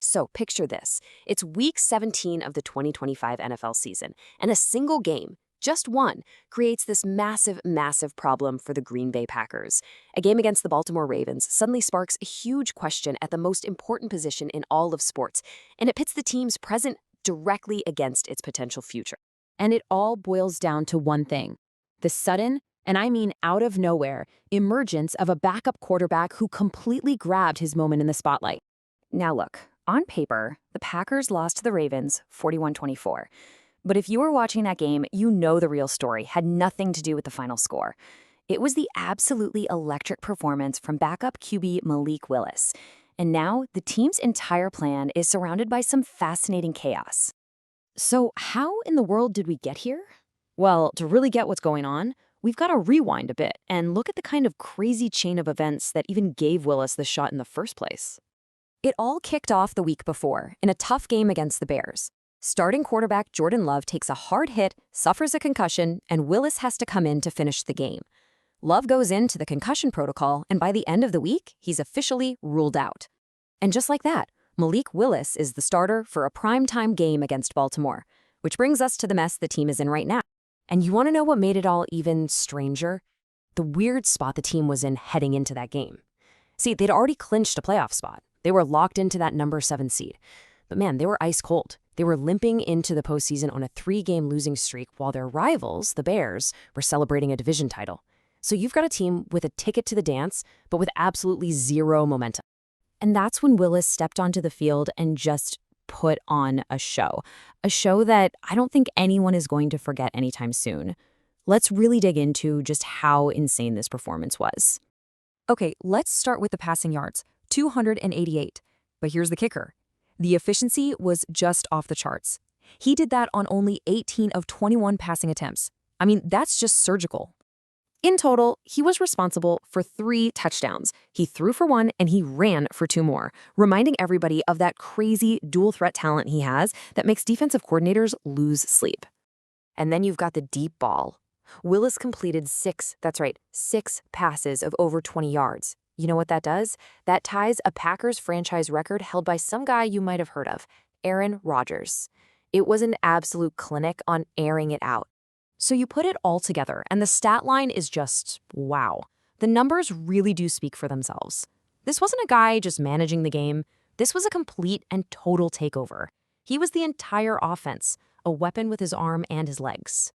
So picture this. It's week 17 of the 2025 NFL season, and a single game, just one, creates this massive, massive problem for the Green Bay Packers. A game against the Baltimore Ravens suddenly sparks a huge question at the most important position in all of sports, and it pits the team's present directly against its potential future. And it all boils down to one thing: the sudden, and I mean out of nowhere, emergence of a backup quarterback who completely grabbed his moment in the spotlight. Now look, on paper, the Packers lost to the Ravens 41-24. But if you were watching that game, you know the real story had nothing to do with the final score. It was the absolutely electric performance from backup QB Malik Willis. And now the team's entire plan is surrounded by some fascinating chaos. So how in the world did we get here? Well, to really get what's going on, we've got to rewind a bit and look at the kind of crazy chain of events that even gave Willis the shot in the first place. It all kicked off the week before in a tough game against the Bears. Starting quarterback Jordan Love takes a hard hit, suffers a concussion, and Willis has to come in to finish the game. Love goes into the concussion protocol, and by the end of the week, he's officially ruled out. And just like that, Malik Willis is the starter for a primetime game against Baltimore, which brings us to the mess the team is in right now. And you want to know what made it all even stranger? The weird spot the team was in heading into that game. See, they'd already clinched a playoff spot. They were locked into that number 7 seed. But man, they were ice cold. They were limping into the postseason on a 3-game losing streak while their rivals, the Bears, were celebrating a division title. So you've got a team with a ticket to the dance, but with absolutely zero momentum. And that's when Willis stepped onto the field and just put on a show. A show that I don't think anyone is going to forget anytime soon. Let's really dig into just how insane this performance was. Okay, let's start with the passing yards, 288. But here's the kicker. The efficiency was just off the charts. He did that on only 18 of 21 passing attempts. I mean, that's just surgical. In total, he was responsible for 3 touchdowns. He threw for 1 and he ran for 2 more, reminding everybody of that crazy dual threat talent he has that makes defensive coordinators lose sleep. And then you've got the deep ball. Willis completed 6 passes of over 20 yards. You know what that does? That ties a Packers franchise record held by some guy you might have heard of, Aaron Rodgers. It was an absolute clinic on airing it out. So you put it all together, and the stat line is just wow. The numbers really do speak for themselves. This wasn't a guy just managing the game. This was a complete and total takeover. He was the entire offense, a weapon with his arm and his legs.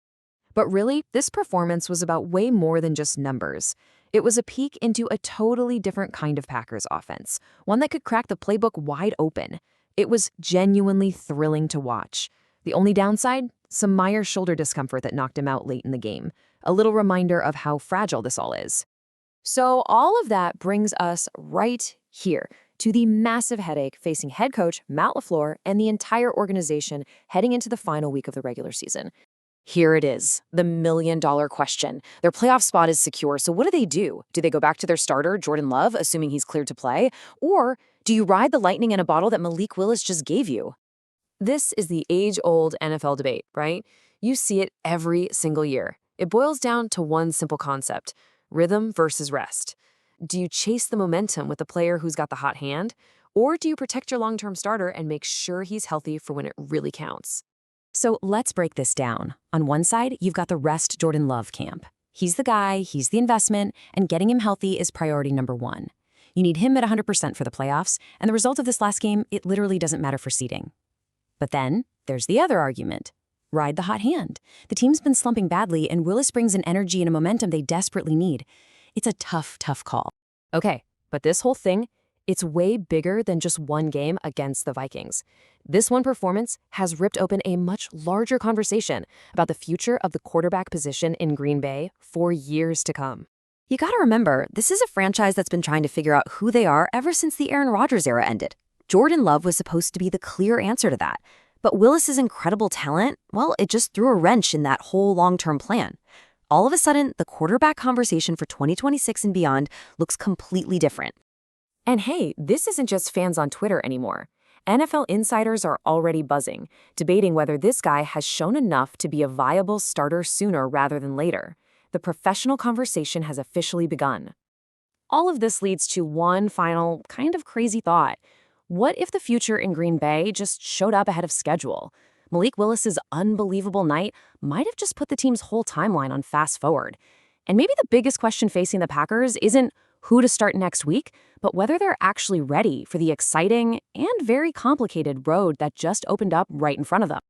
But really, this performance was about way more than just numbers. It was a peek into a totally different kind of Packers offense, one that could crack the playbook wide open. It was genuinely thrilling to watch. The only downside? Some minor shoulder discomfort that knocked him out late in the game. A little reminder of how fragile this all is. So all of that brings us right here to the massive headache facing head coach Matt LaFleur and the entire organization heading into the final week of the regular season. Here it is, the million-dollar question. Their playoff spot is secure, so what do? Do they go back to their starter, Jordan Love, assuming he's cleared to play? Or do you ride the lightning in a bottle that Malik Willis just gave you? This is the age-old NFL debate, right? You see it every single year. It boils down to one simple concept: rhythm versus rest. Do you chase the momentum with the player who's got the hot hand? Or do you protect your long-term starter and make sure he's healthy for when it really counts? So let's break this down. On one side, you've got the rest Jordan Love camp. He's the guy, he's the investment, and getting him healthy is priority number 1. You need him at 100% for the playoffs, and the result of this last game, it literally doesn't matter for seeding. But then, there's the other argument. Ride the hot hand. The team's been slumping badly, and Willis brings an energy and a momentum they desperately need. It's a tough, tough call. Okay, but this whole thing, it's way bigger than just one game against the Vikings. This one performance has ripped open a much larger conversation about the future of the quarterback position in Green Bay for years to come. You gotta remember, this is a franchise that's been trying to figure out who they are ever since the Aaron Rodgers era ended. Jordan Love was supposed to be the clear answer to that. But Willis's incredible talent, well, it just threw a wrench in that whole long-term plan. All of a sudden, the quarterback conversation for 2026 and beyond looks completely different. And hey, this isn't just fans on Twitter anymore. NFL insiders are already buzzing, debating whether this guy has shown enough to be a viable starter sooner rather than later. The professional conversation has officially begun. All of this leads to one final kind of crazy thought. What if the future in Green Bay just showed up ahead of schedule? Malik Willis's unbelievable night might have just put the team's whole timeline on fast forward. And maybe the biggest question facing the Packers isn't who to start next week, but whether they're actually ready for the exciting and very complicated road that just opened up right in front of them.